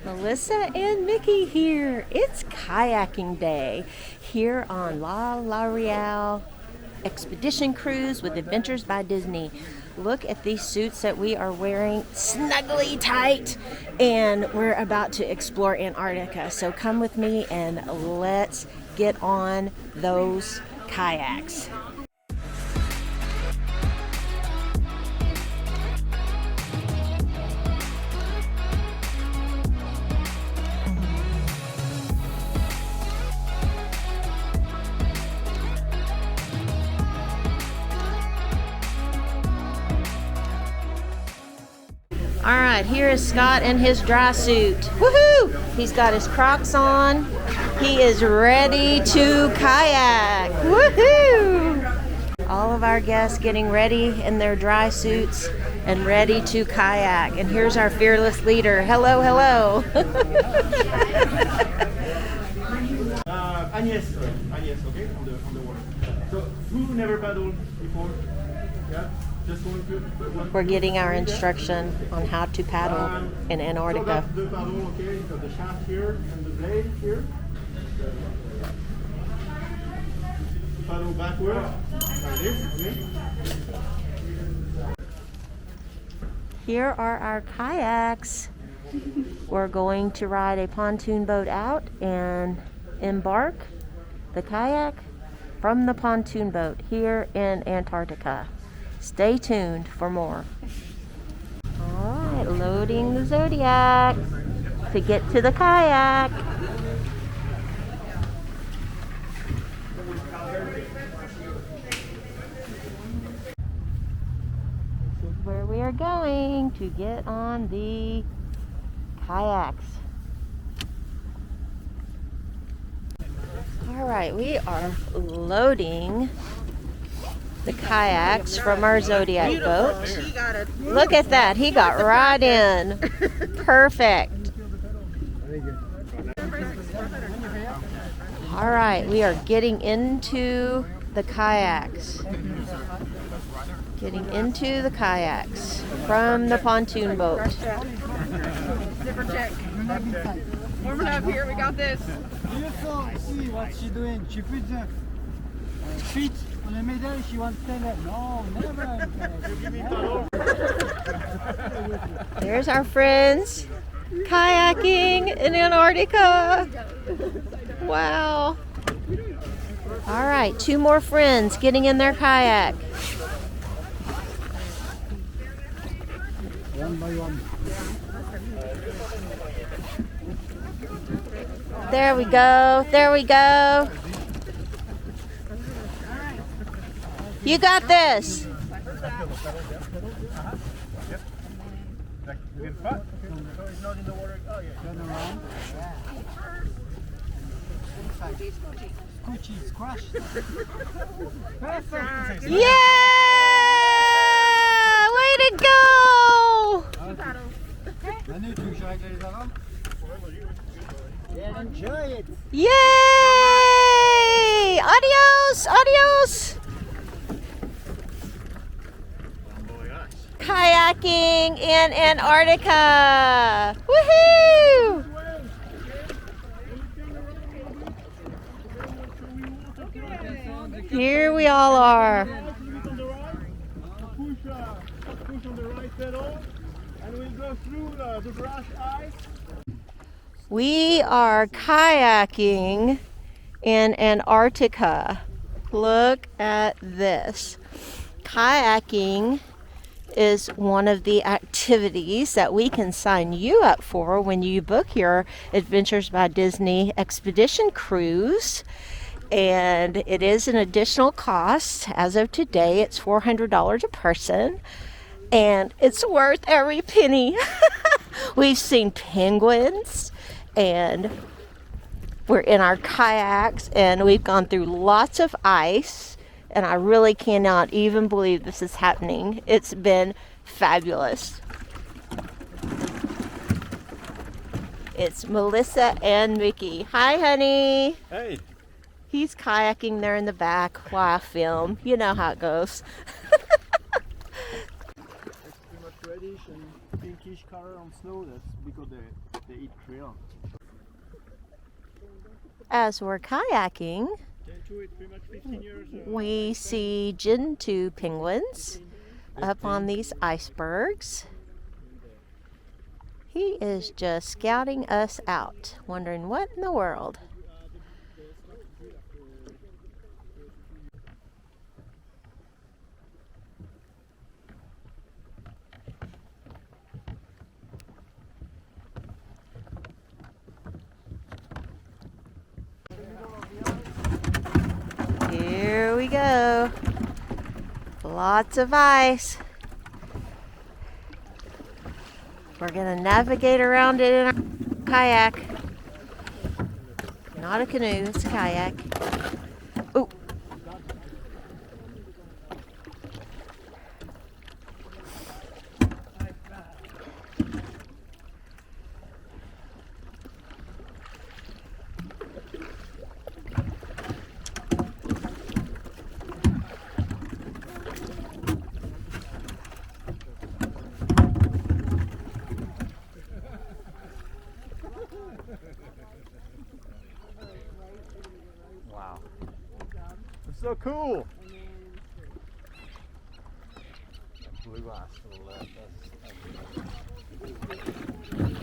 Melissa and Mickey here. It's kayaking day here on La Real Expedition Cruise with Adventures by Disney. Look at these suits that we are wearing, snuggly tight, and we're about to explore Antarctica. So come with me and let's get on those kayaks. All right, here is Scott in his dry suit. Woohoo! He's got his Crocs on. He is ready to kayak. Woohoo! All of our guests getting ready in their dry suits and ready to kayak. And here's our fearless leader. Hello, hello. Agnes, okay, on the water. So, who never paddled before? Yeah? We're getting our instruction on how to paddle in Antarctica. So the paddle, okay, you've got the shaft here and the blade here. Paddle backward, like this, okay? Here are our kayaks. We're going to ride a pontoon boat out and embark the kayak from the pontoon boat here in Antarctica. Stay tuned for more. All right, loading the Zodiac to get to the kayak. This is where we are going to get on the kayaks. All right, we are loading the kayaks from our Zodiac boat. Look at that, he got right in. Perfect. All right, we are getting into the kayaks. Getting into the kayaks from the pontoon boat. Zipper check. Warming up here, we got this. Beautiful. See what she's doing. She puts the feet on the middle. She wants to stand there. No, never. There's our friends kayaking in Antarctica. Wow. All right, two more friends getting in their kayak. One by one. There we go. There we go. You got this. Squishy, squash. Yeah! Way to go! Manu, tu veux que je règle les avant? Yeah, enjoy it. Yay! Adios! Adios! Kayaking in Antarctica! Woohoo! Here we all are. Push on the right pedal, and we'll go through the brush ice. We are kayaking in Antarctica. Look at this. Kayaking is one of the activities that we can sign you up for when you book your Adventures by Disney Expedition Cruise. And it is an additional cost. As of today, it's $400 a person. And it's worth every penny. We've seen penguins. And we're in our kayaks. And we've gone through lots of ice. And I really cannot even believe this is happening. It's been fabulous. It's Melissa and Mickey. Hi, honey. Hey. He's kayaking there in the back while I film. You know how it goes. It's pretty much reddish and pinkish color on snow. That's because the They eat krill. As we're kayaking, It's pretty much 15 years. we see gentoo penguins up on these icebergs. He is just scouting us out, wondering what in the world. Here we go. Lots of ice. We're gonna navigate around it in our kayak. Not a canoe, it's a kayak. Oh. Wow. It's so cool. Blue glass to the left. That's